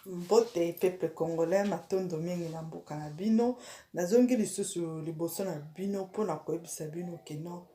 Mbote peuple congolais matondo mingi na mboka na bino nazongi lisusu liboso na bino mpona koyebisa bino keno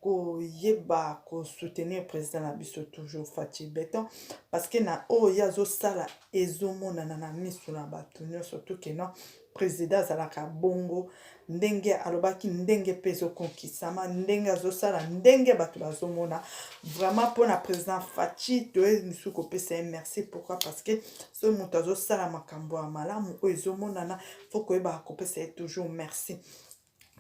koyeba soutenir président na biso toujours Fachi Beton parce que na oyo azosala ezomonana na miso na bato nyonso to keno président azalaka bongo ndenge alobaki ndenge mpe ezokonkisama ndenge azosala ndenge bato bazomona vraiment mpona président Fachi toye misu kopesa ye merci. Pourquoi? Parce que so moto azosala makambo ya malamu oyo ezomonana fo koyeba kopesa ye toujours merci.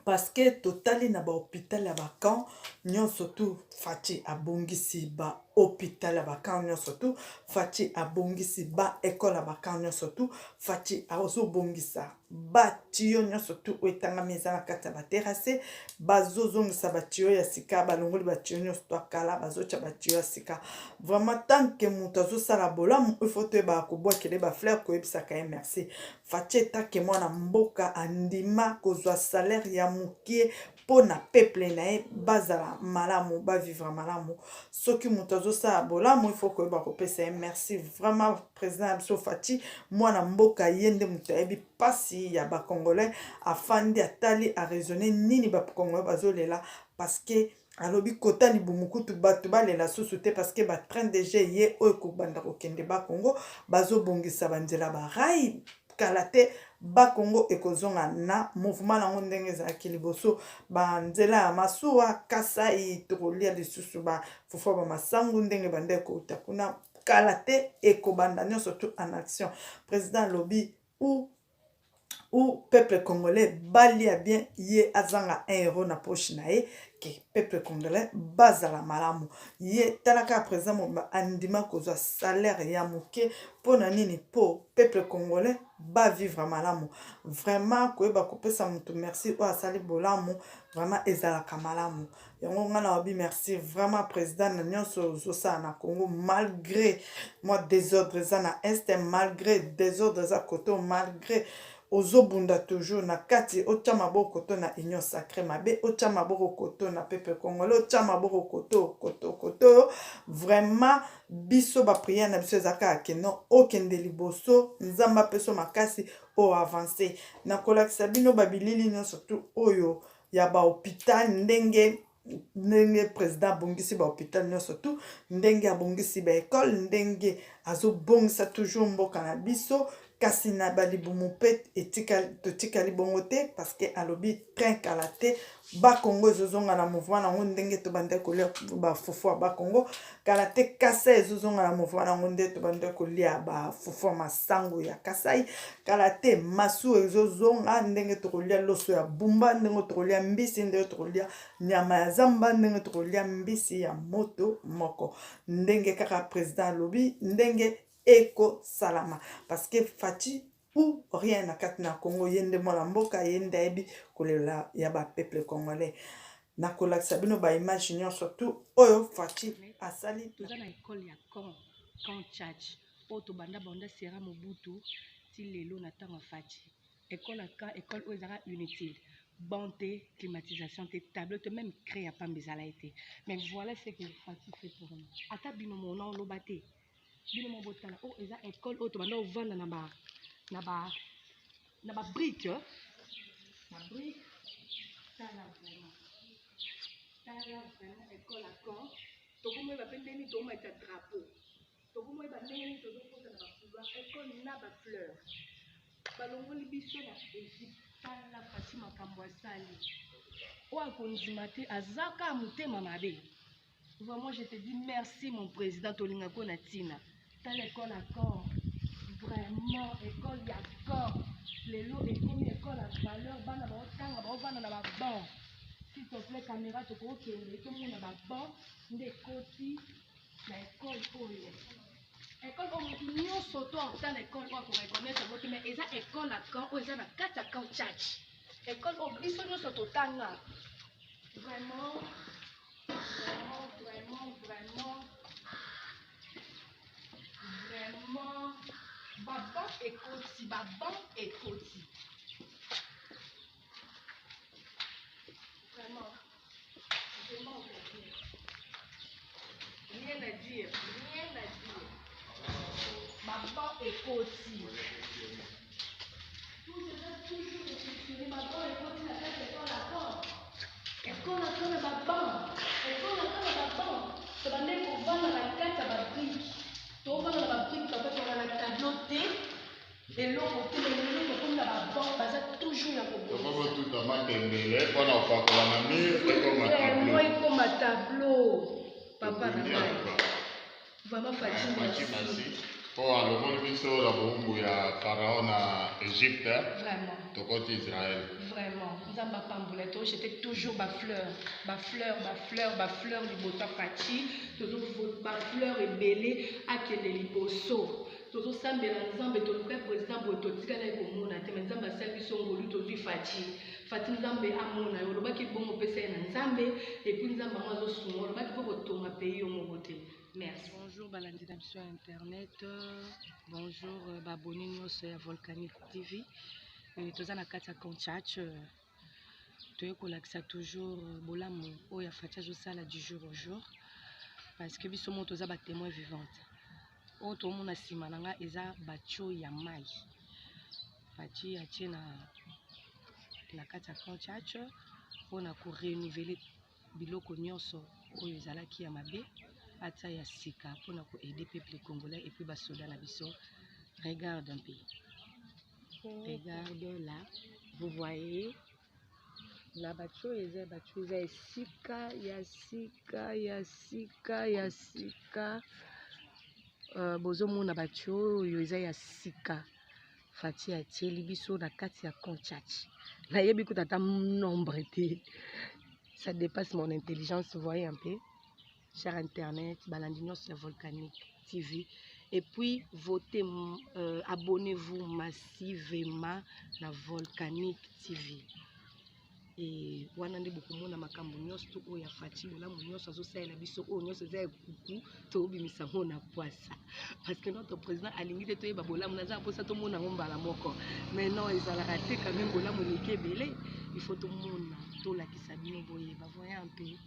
Parce que totali na ba hôpital ya bakan nyonso tu Fachi abongisi ba hôpital ya bakan nyonso tu Fachi abongisi ba école ya bakan nyonso tu Fachi azobongisa ba tiyo nyonso tu etangami eza na kati ya baterase bazozongisa batiyo ya sika balongoli batiyo nyonso tu akala bazotia batiyo ya sika. Vraiment tant que moto azosala bolamu ifo toyeba kobwakele bafleur koyebisaka ye merci. Fachi etake mwana mboka andima kozwa salaire ya mukie pona peuple na ye bazala malamu bavivre malamu soki moto azosala bolamu ifo koyeba kopesa ye merci. Vraiment président biso Fachi mwana mboka ye nde moto ayebi pasi ya bakongolais afandi atali araisonne nini bakongolais bazolela parce que alobi kota libumukutu bato balela susu te parce que batrain déjà ye oyo kobanda kokende bakongo bazobongisa banzela barai kala te bakongo ekozonga na mouvement nango ndenge ezalaki liboso banzela ya masuwa kasai tokolia lisusu bafufu bamasangu ndenge banda ekouta kuna kala te ekobanda nyonso tu en action. Président alobi ou peuple congolais balia bien ye azanga un euro na poche na ye ke peuple congolais bazala malamu ye talaka président momba andima kozwa salaire ya moke pona nini po peuple congolais ba vivre malamu. Vraiment koyeba kopesa mutu merci o asali bolamu vraiment ezalaka malamu yango ngana wabi merci vraiment président na nyonso zosala na Congo malgré moi désordre eza na est malgré désordre eza koto malgré ozobunda toujours na kati otia maboko to na union sacrée mabe otia maboko koto na peuple congolais otia maboko koto vraiment biso ba prière na biso ezaka keno okende liboso nzamba peso makasi o avancer na kolakisa bino babilili nyonso tu oyo ya ba hôpital ndenge président bongisi ba hôpital nyonso tu ndenge abongisi ba école ndenge azobongisa toujours mboka na biso kasi na balibumu mpe totikali bongo te parce que alobi train kala te bakongo ezozonga na mouvement nango ndenge tobanda kolia bafufu ya bakongo kala te kasai ezozonga na mouvement nango nde tobanda kolia bafufu ya masango ya kasai kala te masu ezozonga ndenge tokolia loso ya bumba ndenge tokolia mbisi ndenge tokolia nyama ya zamba ndenge tokolia mbisi ya moto moko ndenge kaka président alobi ndenge eko salama parce que Fachi ou rien na kati na Congo yende mwana mboka yende ebi kolela ya ba peuple congolais na kolakisa bino ba image surtout oyo Fachi asali toza na école ya camp church o to banda sera mobutu ti lelo na tanga Fachi école ya camp école oyo ezaka inutile bonté climatisation te tableau te même créer pas mbezala été mais voilà ce que Fachi fait pour nous ata bino mona lobate bino mo botala o eza école o to banda ovanda na ba brique na brique tala vraiment école à camp tokomoy ba pembeni to ma drapeau tokomoy ba ndenge to zokota na ba couloir école na ba fleur balongoli biso na Égypte tala Fachi makambo asali o akondima te azaka motema mabe. Vraiment je te dis merci mon président Tolingako na tina tala école à camp vraiment école ya camp lelo ekomi école à valeur bana baotanga baovanda na baban s'il te plaît caméra tokokende tomona baban nde ekoti na école oyo école oyo motu nyonso to akotala école oyo akoreconnaître yango te mais eza école à camp oyo eza na kati ya camp church école oyo biso nyonso totanga vraiment Baban ekoti vraiment rien à dire maman ekoti toujours réflexionner maman ekoti na kati ekole na baban tobande kovanda na kati ya babrike tovanda na babrike topetoka na tableau te eloko te lelelo tokomi na baban baza toujours ya kobotuta makembele mpona kopakola na mire ekoma tableau papa na ngai vraiment fatimasi mpo alongoli biso na bowumbu ya pharaon na Égypte tokoti Israël vraiment nzambe apambola to j'étais toujours bafleur liboso apati bafleur ebele akende liboso tozosambela nzambe toluka président boye totikala ye komona te me nzambe asali biso ngolu tozwi fati nzambe amona yo olobaki bongo opesa ye na nzambe epuis nzambe ango azosunga olobaki mpo kotonga pays yo moko te merci. Bonjour balandi na biso ya internet, bonjour baboni nyonso ya Volcanic TV. Toza na kati ya Conchach toye kolakisa toujours bolamu oyo afati azosala du jour au jour parce que biso mo toza batémoin vivante oyo tomona nsima na nga eza batio ya mai fati atie na kati ya Conchach mpona korenouveler biloko nyonso oyo ezalaki ya mabe atia ya sika mpona koaider peuple congolais et puis basoda na biso. Regarde un peu, regarde là, vous voyez la batio eza ya sika bozomona batio oyo eza ya sika fati atieli biso na kati ya Conchach nayebi kuta ata nombre te, ça dépasse mon intelligence. Vous voyez un peu, cher internet balandi nyonso ya Volcanic TV, et puis votez, abonnez-vous massivement na Volcanic TV. Et wana nde bokomona makambo nyonso oyo afati bolamu nyonso azosalela biso oyo nyonso eza ya kuku tobimisa ngo na kwasa parce que notre président alingi te toyeba bolamu naza mposa tomona ngo mbala moko mais non ezalaka te quand même bolamu eleki ebele il faut tomona tolakisa bino boyeba. Voyez un peu.